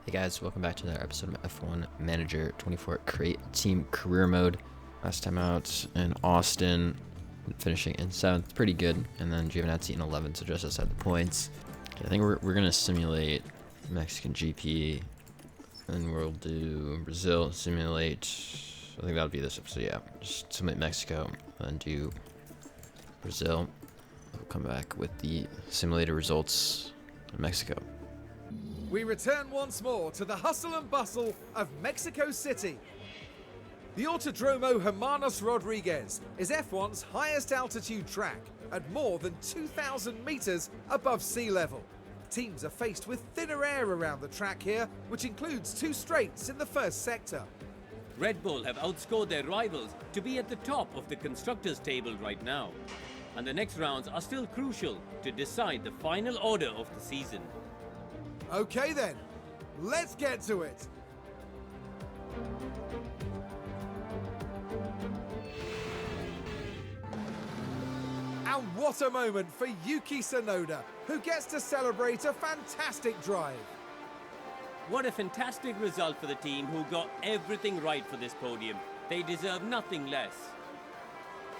Hey guys, welcome back to another episode of F1 Manager 24 Create Team Career Mode. Last time out in Austin, finishing in 7th, pretty good, and then Giovinazzi in 11th, so just outside the points. Okay, I think we're gonna simulate Mexican GP, and we'll do Brazil, simulate, I think that'll be this episode, yeah. Just simulate Mexico, and do Brazil. We'll come back with the simulated results in Mexico. We return once more to the hustle and bustle of Mexico City. The Autodromo Hermanos Rodriguez is F1's highest altitude track at more than 2,000 meters above sea level. Teams are faced with thinner air around the track here, which includes two straights in the first sector. Red Bull have outscored their rivals to be at the top of the constructors' table right now. And the next rounds are still crucial to decide the final order of the season. Okay then, let's get to it. And what a moment for Yuki Tsunoda, who gets to celebrate a fantastic drive. What a fantastic result for the team who got everything right for this podium. They deserve nothing less.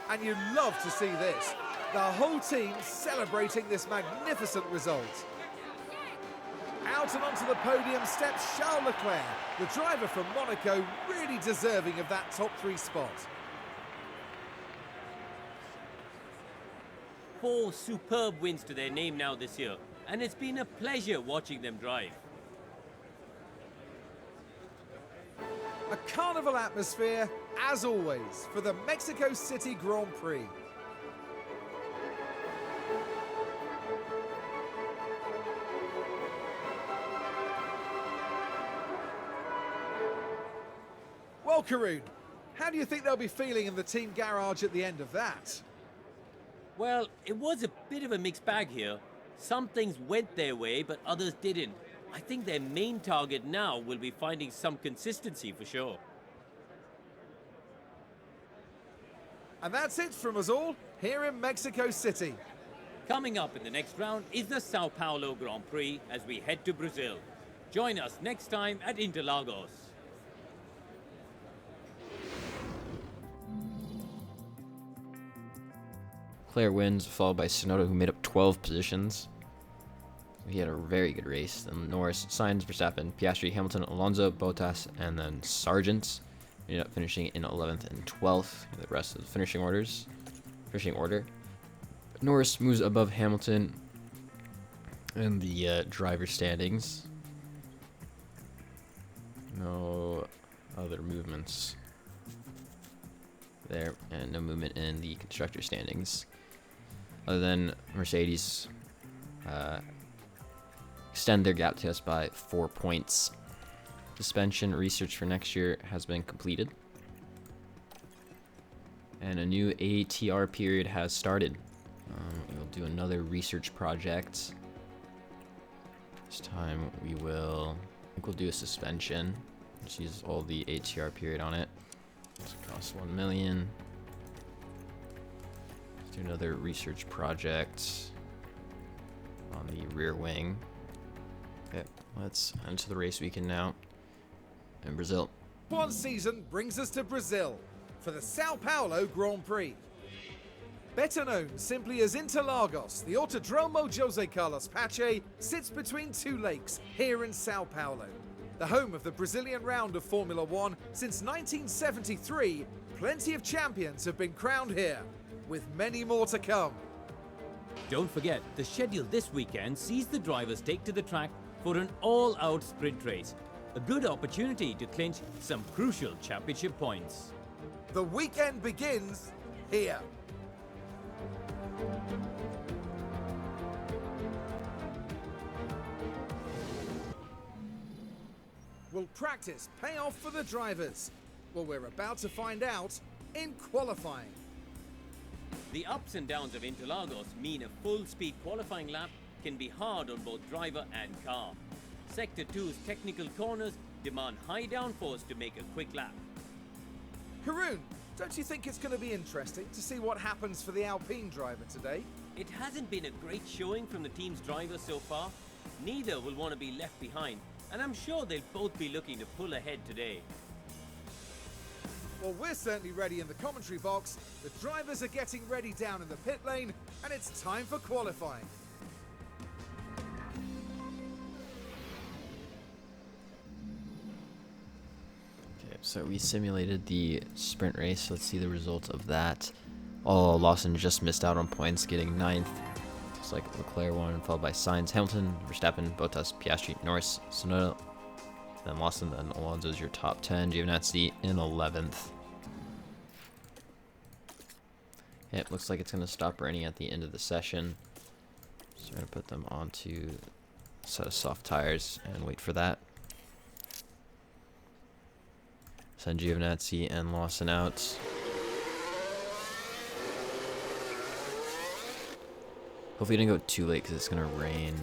And you love to see this. The whole team celebrating this magnificent result. Out and onto the podium steps Charles Leclerc, the driver from Monaco, really deserving of that top 3 spot. 4 superb wins to their name now this year, and it's been a pleasure watching them drive. A carnival atmosphere, as always, for the Mexico City Grand Prix. Well, Karun, how do you think they'll be feeling in the team garage at the end of that? Well, it was a bit of a mixed bag here. Some things went their way, but others didn't. I think their main target now will be finding some consistency for sure. And that's it from us all here in Mexico City. Coming up in the next round is the Sao Paulo Grand Prix as we head to Brazil. Join us next time at Interlagos. Leclerc wins, followed by Tsunoda, who made up 12 positions. He had a very good race. Then Norris, Sainz, Verstappen, Piastri, Hamilton, Alonso, Bottas, and then Sargent. Ended up finishing in 11th and 12th. The rest of the finishing order. Norris moves above Hamilton in the driver standings. No other movements there, and no movement in the constructor standings. Other than Mercedes extend their gap to us by 4 points. Suspension research for next year has been completed. And a new ATR period has started. We'll do another research project. This time I think we'll do a suspension. Just use all the ATR period on it. This costs 1 million. Let's do another research project on the rear wing. Okay, let's enter the race weekend now in Brazil. One season brings us to Brazil for the Sao Paulo Grand Prix. Better known simply as Interlagos, the Autodromo Jose Carlos Pache sits between two lakes here in Sao Paulo. The home of the Brazilian round of Formula One since 1973, plenty of champions have been crowned here, with many more to come. Don't forget, the schedule this weekend sees the drivers take to the track for an all-out sprint race. A good opportunity to clinch some crucial championship points. The weekend begins here. Will practice pay off for the drivers? Well, we're about to find out in qualifying. The ups and downs of Interlagos mean a full-speed qualifying lap can be hard on both driver and car. Sector 2's technical corners demand high downforce to make a quick lap. Karun, don't you think it's going to be interesting to see what happens for the Alpine driver today? It hasn't been a great showing from the team's drivers so far. Neither will want to be left behind, and I'm sure they'll both be looking to pull ahead today. Well, we're certainly ready in the commentary box. The drivers are getting ready down in the pit lane, and it's time for qualifying. Okay, so we simulated the sprint race. Let's see the results of that. Oh, Lawson just missed out on points, getting 9th. Looks like Leclerc won, followed by Sainz, Hamilton, Verstappen, Bottas, Piastri, Norris, Tsunoda, then Lawson, then Alonso's your top 10. Giovinazzi in 11th. Okay, it looks like it's going to stop raining at the end of the session. So we're going to put them onto a set of soft tires and wait for that. Send Giovinazzi and Lawson out. Hopefully it didn't go too late because it's going to rain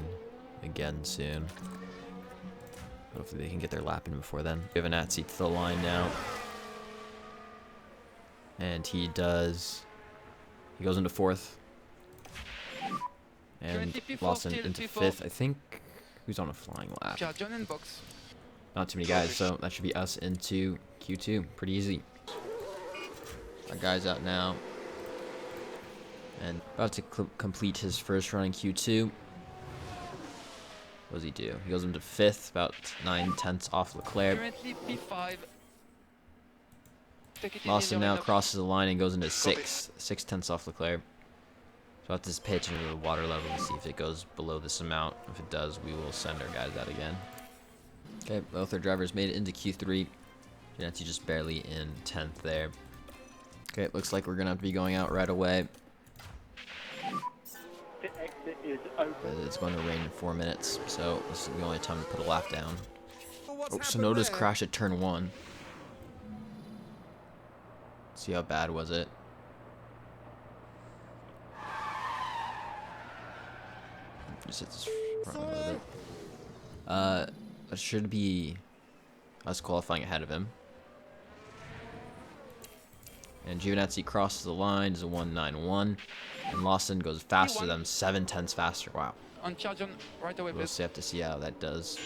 again soon. Hopefully they can get their lap in before then. Giovinazzi to the line now. And he does. He goes into 4th. And Lawson into 5th. I think who's on a flying lap? Not too many guys, so that should be us into Q2. Pretty easy. Our guy's out now. And about to complete his first run in Q2. What does he do? He goes into 5th, about 9/10 off Leclerc. Lawson now crosses the line and goes into 6th, 6/10 off Leclerc. So I'll have to pay attention to the water level and see if it goes below this amount. If it does, we will send our guys out again. Okay, both our drivers made it into Q3. Giovinazzi just barely in 10th there. Okay, it looks like we're going to have to be going out right away. The exit is open. But it's going to rain in 4 minutes, so this is the only time to put a lap down. Well, what's Oh, happened Tsunoda's there? crash at turn 1. See how bad was it? Just hit this front a little bit. That should be us qualifying ahead of him. And Giovinazzi crosses the line, is a 191. And Lawson goes faster than him, 7/10 faster. Wow. On charge on right away, We'll please. have to see how that does,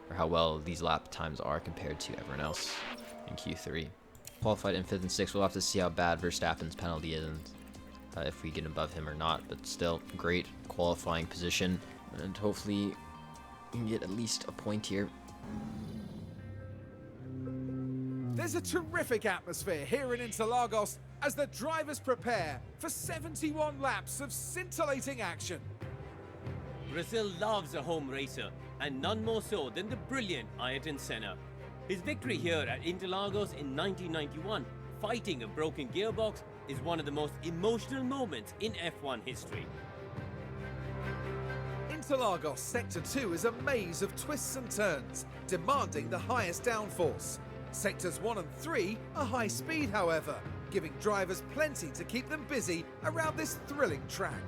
or how well these lap times are compared to everyone else in Q3. Qualified in 5th and 6th. We'll have to see how bad Verstappen's penalty is, and if we get above him or not. But still, great qualifying position, and hopefully we can get at least a point here. There's a terrific atmosphere here in Interlagos as the drivers prepare for 71 laps of scintillating action. Brazil loves a home racer, and none more so than the brilliant Ayrton Senna. His victory here at Interlagos in 1991, fighting a broken gearbox, is one of the most emotional moments in F1 history. Interlagos Sector 2 is a maze of twists and turns, demanding the highest downforce. Sectors 1 and 3 are high speed, however, giving drivers plenty to keep them busy around this thrilling track.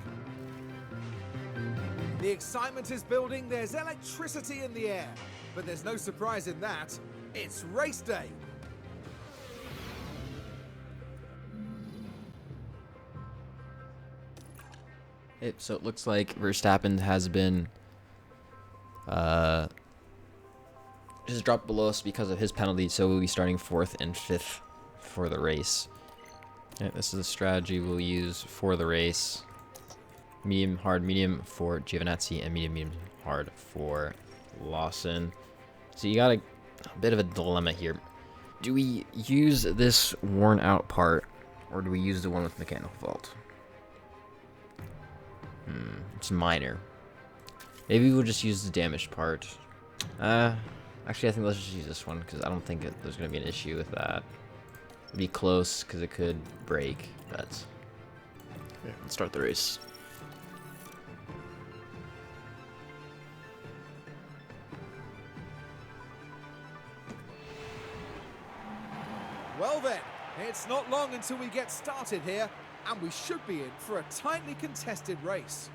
The excitement is building, there's electricity in the air, but there's no surprise in that. It's race day. So it looks like Verstappen has been just dropped below us because of his penalty, so we'll be starting 4th and 5th for the race. Okay, this is the strategy we'll use for the race. Medium, hard, medium for Giovinazzi, and medium, medium, hard for Lawson. So you got a bit of a dilemma here. Do we use this worn out part, or do we use the one with mechanical fault? It's minor. Maybe we'll just use the damaged part. Actually, I think let's just use this one, because I don't think there's going to be an issue with that. It'd be close, because it could break, but... Yeah, let's start the race. Well then, it's not long until we get started here, and we should be in for a tightly contested race.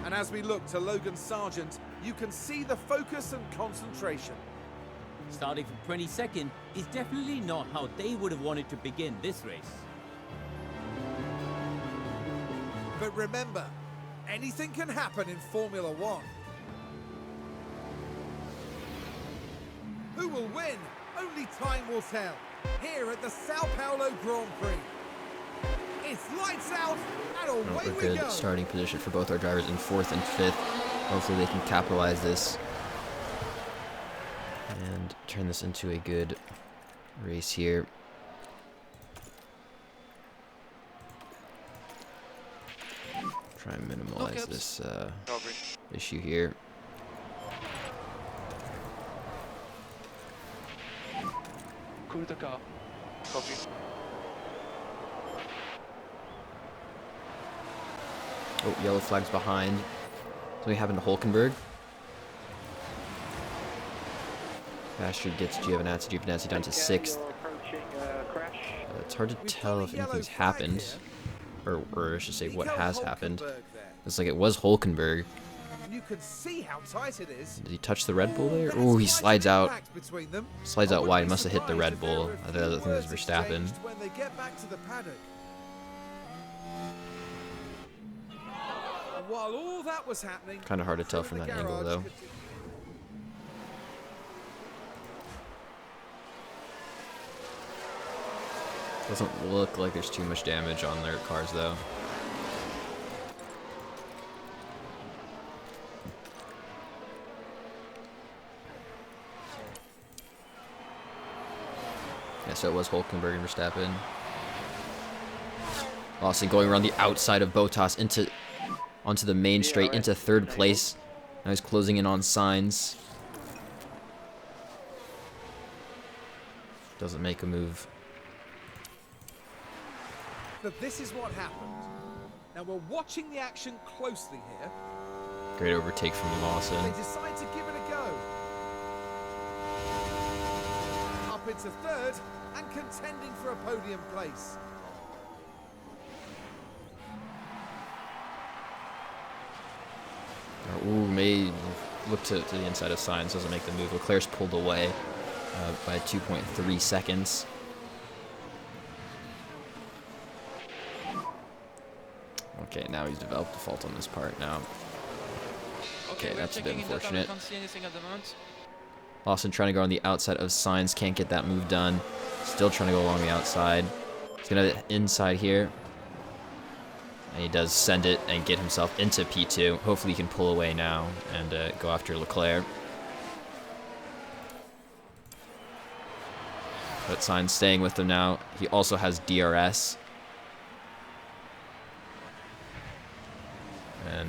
And as we look to Logan Sargent, you can see the focus and concentration. Starting from 22nd is definitely not how they would have wanted to begin this race. But remember, anything can happen in Formula One. will win? Only time will tell. Here at the Sao Paulo Grand Prix. It's lights out and away We're we good go. starting position for both our drivers in 4th and 5th. Hopefully they can capitalize this and turn this into a good race here. Try and minimize this issue here. Cool the car. Copy. Oh, yellow flag's behind. Something happened to Hulkenberg. Piastri gets Giovinazzi. Giovinazzi down to 6th. You're approaching crash. It's hard to We've tell got a if yellow anything's flag happened, here. or I should say what Nico has happened. Hulkenberg there. Looks like it was Hulkenberg. You can see how tight it is. Did he touch the Red Bull there? There's Oh, he quite slides an out. impact between them. Slides I out wouldn't wide. be Must have hit the surprised Red if there Bull. were a I few think it was words Verstappen. exchanged when they get back to the paddock. And while all that was happening, Kinda hard to tell through from the that angle, garage though. could- Doesn't look like there's too much damage on their cars, though. Yeah, so it was Hulkenberg and Verstappen. Lawson going around the outside of Bottas onto the main straight into 3rd place. Now he's closing in on Sainz. Doesn't make a move. But this is what happened. Now we're watching the action closely here. Great overtake from Lawson. They decide to give it a go. Up into 3rd and contending for a podium place. Ooh, may look to the inside of Sainz. Doesn't make the move. Leclerc's pulled away by 2.3 seconds. Okay, now he's developed a fault on this part now. Okay, that's a bit unfortunate. Lawson trying to go on the outside of Sainz. Can't get that move done. Still trying to go along the outside. He's going to inside here. And he does send it and get himself into P2. Hopefully he can pull away now and go after Leclerc. But Sainz staying with him now. He also has DRS.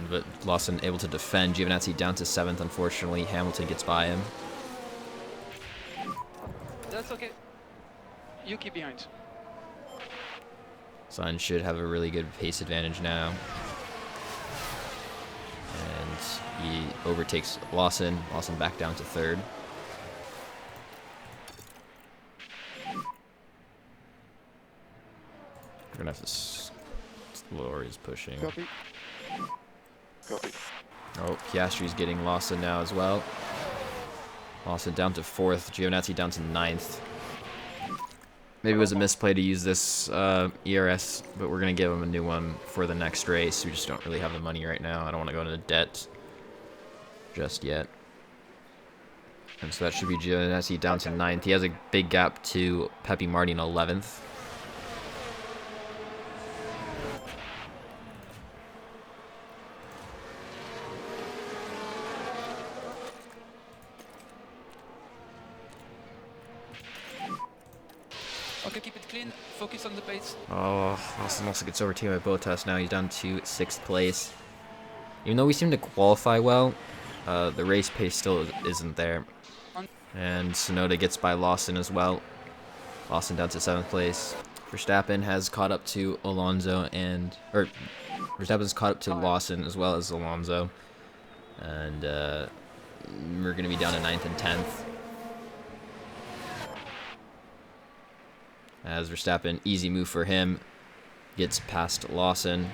But Lawson able to defend. Giovinazzi down to 7th, unfortunately. Hamilton gets by him. That's okay. You keep behind. Sainz should have a really good pace advantage now. And he overtakes Lawson. Lawson back down to 3rd. We're gonna have to lower his pushing. Copy. Copy. Oh, Piastri's getting Lawson now as well. Lawson down to 4th. Giovinazzi down to 9th. Maybe it was a misplay to use this ERS, but we're going to give him a new one for the next race. We just don't really have the money right now. I don't want to go into debt just yet. And so that should be Giovinazzi down to 9th. He has a big gap to Pepe Martin 11th. Okay, keep it clean. Focus on the pace. Oh, Lawson also gets overtaken by Bottas now. He's down to 6th place. Even though we seem to qualify well, the race pace still isn't there. And Tsunoda gets by Lawson as well. Lawson down to 7th place. Verstappen has caught up to Alonso Verstappen's caught up to Lawson as well as Alonso. And we're going to be down to 9th and 10th. As Verstappen, easy move for him, gets past Lawson.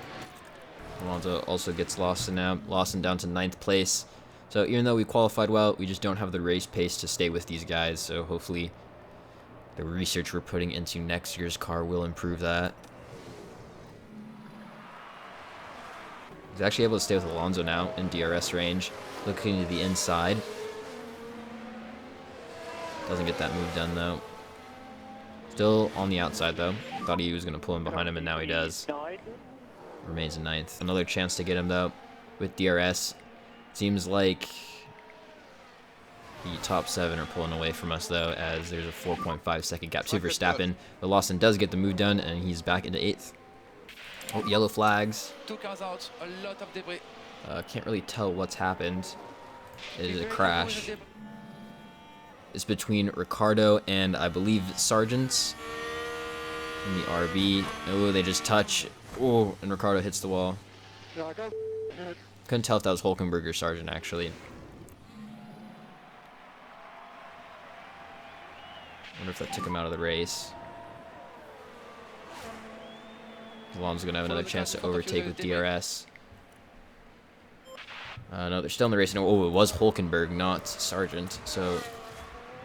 Alonso also gets Lawson now. Lawson down to 9th place. So even though we qualified well, we just don't have the race pace to stay with these guys. So hopefully the research we're putting into next year's car will improve that. He's actually able to stay with Alonso now in DRS range. Looking to the inside. Doesn't get that move done though. Still on the outside though. Thought he was going to pull him behind him, and now he does. Remains in 9th. Another chance to get him though with DRS. Seems like the top 7 are pulling away from us though, as there's a 4.5 second gap to Verstappen. But Lawson does get the move done, and he's back into 8th. Oh, yellow flags. 2 cars out, a lot of debris. Can't really tell what's happened. It is a crash. It's between Ricardo and I believe Sargent in the RB. Oh, they just touch. Oh, and Ricardo hits the wall. Couldn't tell if that was Hulkenberg or Sargent actually. Wonder if that took him out of the race. Alonso's gonna have another chance to overtake with DRS. No, they're still in the race. No, oh, it was Hulkenberg, not Sargent. So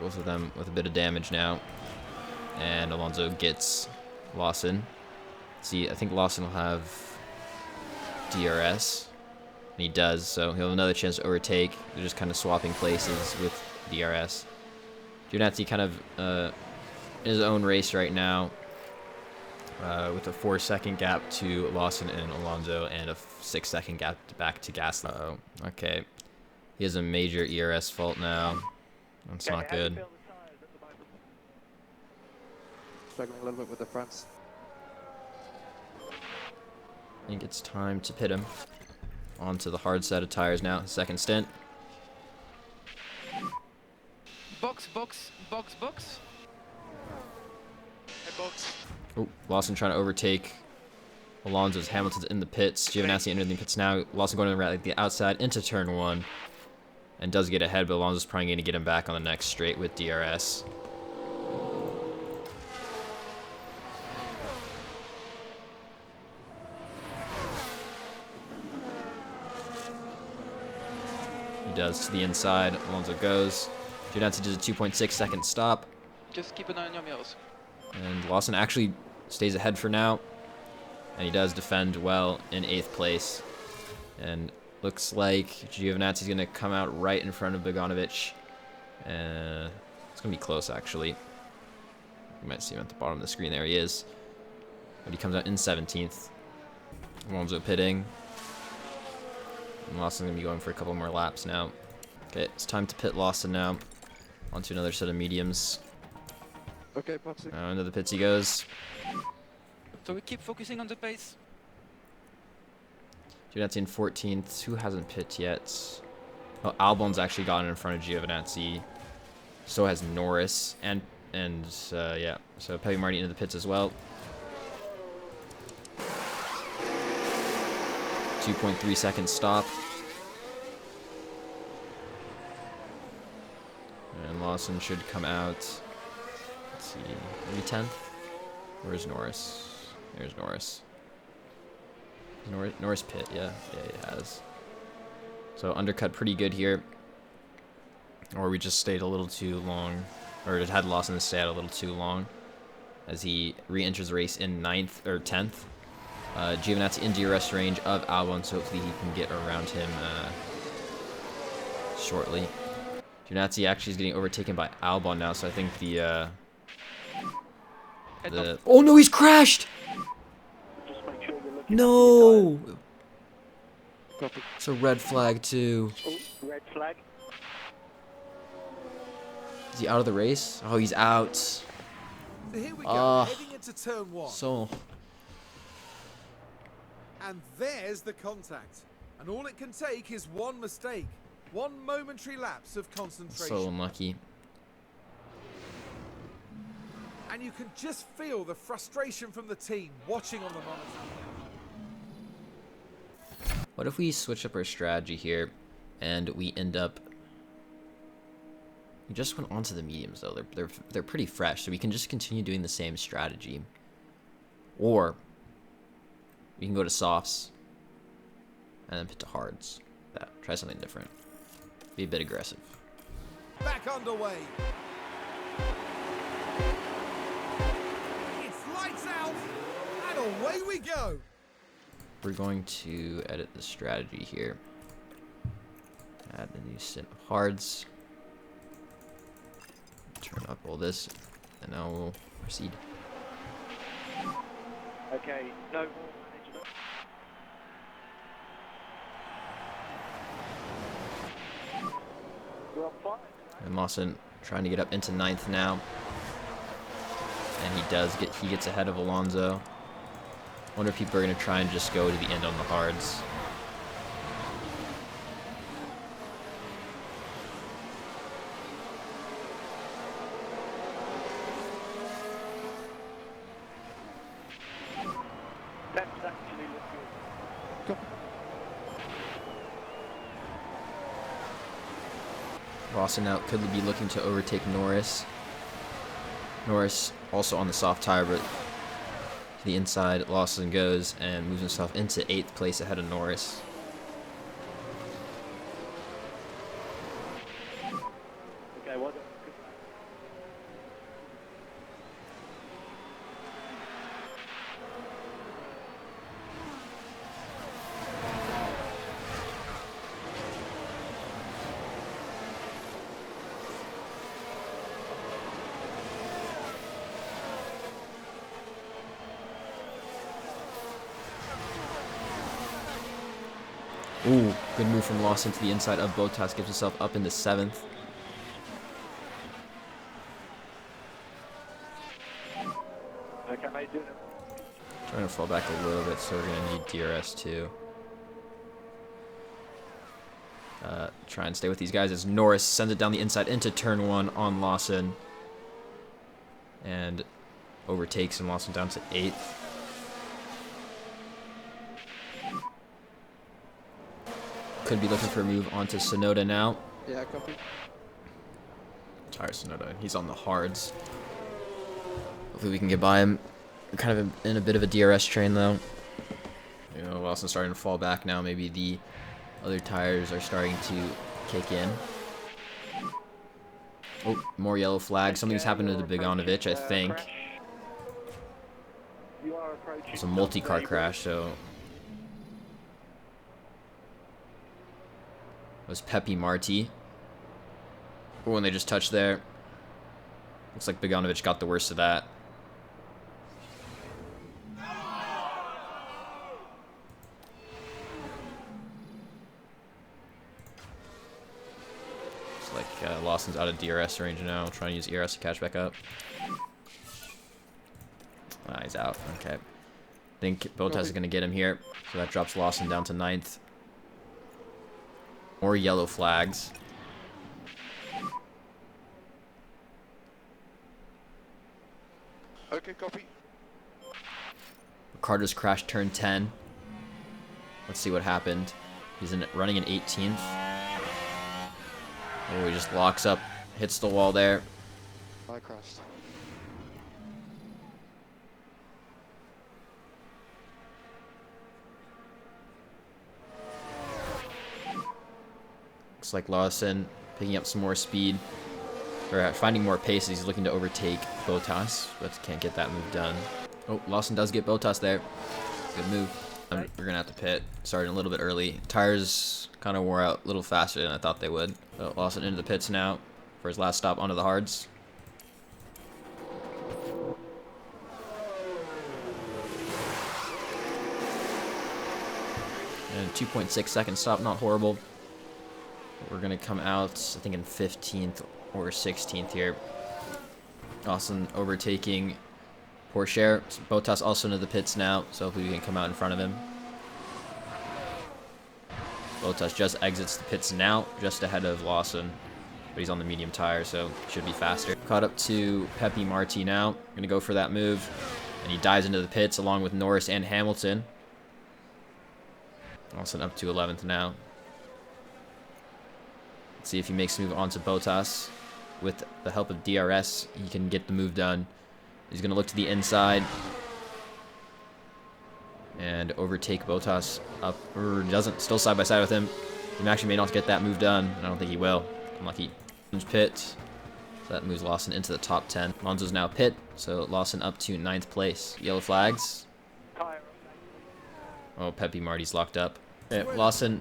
both of them with a bit of damage now. And Alonso gets Lawson. See, I think Lawson will have DRS. And he does, so he'll have another chance to overtake. They're just kind of swapping places with DRS. Giovinazzi kind of in his own race right now. With a 4-second gap to Lawson and Alonso, and a 6-second gap back to Gasly. Uh-oh. Okay. He has a major ERS fault now. That's not good. Struggling a little bit with the fronts. I think it's time to pit him. Onto the hard set of tires now. Second stint. Box, box, box, box. Hey, box. Oh, Lawson trying to overtake Alonso's. Hamilton's in the pits. Giovinazzi entering the pits now. Lawson going around the outside into turn 1. And does get ahead, but Alonso's probably going to get him back on the next straight with DRS. He does to the inside. Alonso goes. Giovinazzi does a 2.6 second stop. Just keep an eye on your mirrors. And Lawson actually stays ahead for now. And he does defend well in 8th place. And looks like Giovinazzi's going to come out right in front of Bogdanovic. It's going to be close, actually. You might see him at the bottom of the screen. There he is. But he comes out in 17th. Alonso pitting. And Lawson's going to be going for a couple more laps now. Okay, it's time to pit Lawson now. Onto another set of mediums. Okay, Popsy. Into the pits he goes. So we keep focusing on the pace. Giovinazzi in 14th. Who hasn't pit yet? Oh, Albon's actually gotten in front of Giovinazzi. So has Norris. And yeah. So Pepe Marti into the pits as well. 2.3 second stop. And Lawson should come out. Let's see. Maybe 10th? Where's Norris? There's Norris. Norris pit, yeah. Yeah, he has. So undercut pretty good here. Or we just stayed a little too long. Or it had Lawson stay out a little too long. As he re-enters the race in 9th or 10th. Giovinazzi in DRS range of Albon, so hopefully he can get around him shortly. Giovinazzi actually is getting overtaken by Albon now, so I think the oh no, he's crashed! Just make sure you're looking. No! Copy. It's a red flag too. Oh, red flag. Is he out of the race? Oh, he's out. So here we go, heading into turn 1. So And there's the contact. And all it can take is one mistake. One momentary lapse of concentration. unlucky. And you can just feel the frustration from the team watching on the monitor. What if we switch up our strategy here and we end up... We just went onto the mediums though. They're pretty fresh, so we can just continue doing the same strategy. Or we can go to softs and then put to hards. Yeah, try something different. Be a bit aggressive. Back underway. It's lights out, and away we go. We're going to edit the strategy here. Add the new set of hards. Turn up all this, and now we'll proceed. Okay, no more management. We're on fire. And Lawson trying to get up into 9th now. And he gets ahead of Alonso. Wonder if people are going to try and just go to the end on the hards. That's actually looking. Lawson now could be looking to overtake Norris. Norris also on the soft tire, but to the inside, Lawson goes and moves himself into 8th place ahead of Norris. Okay, well done. Ooh, good move from Lawson to the inside of Bottas, gives himself up into 7th. Okay, mate, do it. Trying to fall back a little bit, so we're going to need DRS too. Try and stay with these guys as Norris sends it down the inside into turn 1 on Lawson. And overtakes and Lawson down to 8th. Could be looking for a move onto Sonoda now. Yeah, copy. Tire Sonoda, he's on the hards. Hopefully we can get by him. We're kind of in a bit of a DRS train though. You know, Lawson's starting to fall back now. Maybe the other tires are starting to kick in. Oh, more yellow flags. Something's happened to the Bogdanovic, I think. You are approaching. It's a multi-car crash, so... It was Pepe Marti. Oh, and they just touched there. Looks like Bogdanovic got the worst of that. Looks like Lawson's out of DRS range now, trying to use ERS to catch back up. Ah, he's out. Okay. I think Bottas is going to get him here, so that drops Lawson down to 9th. More yellow flags. Okay, copy. Ricardo's crashed turn 10. Let's see what happened. He's running in 18th. Oh, he just locks up, hits the wall there. I crashed. Looks like Lawson picking up some more speed, or finding more pace as he's looking to overtake Bottas, but can't get that move done. Oh, Lawson does get Bottas there. Good move. We're going to have to pit. Starting a little bit early. Tires kind of wore out a little faster than I thought they would. So Lawson into the pits now for his last stop onto the hards. And 2.6 second stop, not horrible. We're going to come out, I think, in 15th or 16th here. Lawson overtaking Porsche. Bottas also into the pits now, so hopefully we can come out in front of him. Bottas just exits the pits now, just ahead of Lawson. But he's on the medium tire, so should be faster. Caught up to Pepe Marti now. Going to go for that move. And he dives into the pits along with Norris and Hamilton. Lawson up to 11th now. Let's see if he makes a move onto Bottas. With the help of DRS, he can get the move done. He's going to look to the inside. And overtake Bottas up. Or doesn't. Still side by side with him. He actually may not get that move done. I don't think he will. Unlucky. Pit. So that moves Lawson into the top 10. Alonso's now pit. So Lawson up to 9th place. Yellow flags. Oh, Pepe Marti's locked up. Okay, Lawson.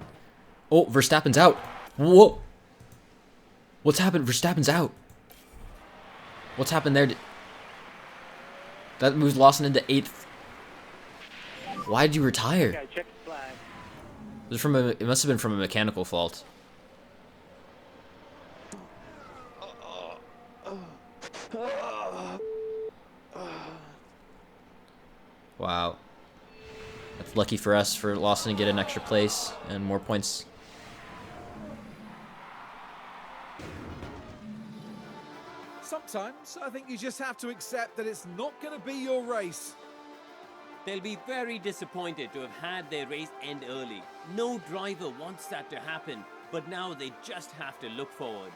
Oh, Verstappen's out. Whoa. What's happened? Verstappen's out. What's happened there? That moves Lawson into 8th. Why did you retire? Okay, check the flag. Was it from a? It must have been from a mechanical fault. Wow. That's lucky for us for Lawson to get an extra place and more points. Sometimes I think you just have to accept that it's not going to be your race. They'll be very disappointed to have had their race end early. No driver wants that to happen, but now they just have to look forward.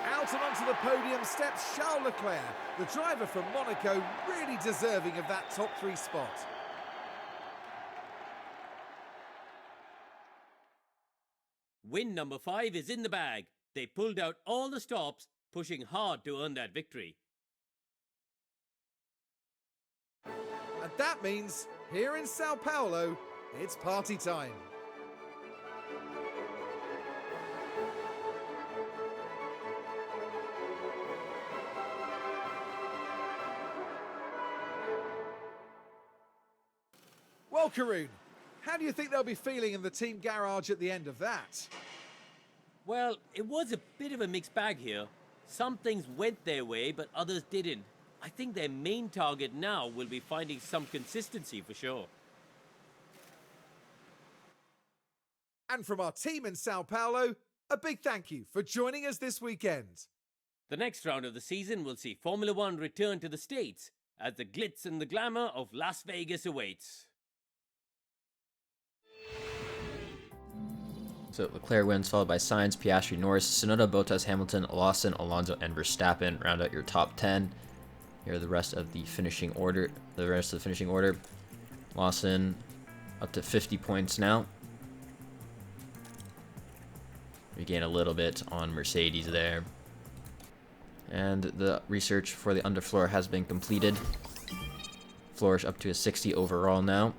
Out and onto the podium steps Charles Leclerc, the driver from Monaco, really deserving of that top 3 spot. Win number 5 is in the bag. They pulled out all the stops, pushing hard to earn that victory. And that means, here in Sao Paulo, it's party time. Well, Karun, how do you think they'll be feeling in the team garage at the end of that? Well, it was a bit of a mixed bag here. Some things went their way, but others didn't. I think their main target now will be finding some consistency for sure. And from our team in Sao Paulo, a big thank you for joining us this weekend. The next round of the season will see Formula One return to the States as the glitz and the glamour of Las Vegas awaits. So Leclerc wins, followed by Sainz, Piastri, Norris, Tsunoda, Bottas, Hamilton, Lawson, Alonso, and Verstappen. Round out your top 10. Here are the rest of the finishing order. Lawson up to 50 points now. We gain a little bit on Mercedes there. And the research for the underfloor has been completed. Flourish up to a 60 overall now.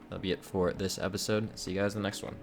That'll be it for this episode. See you guys in the next one.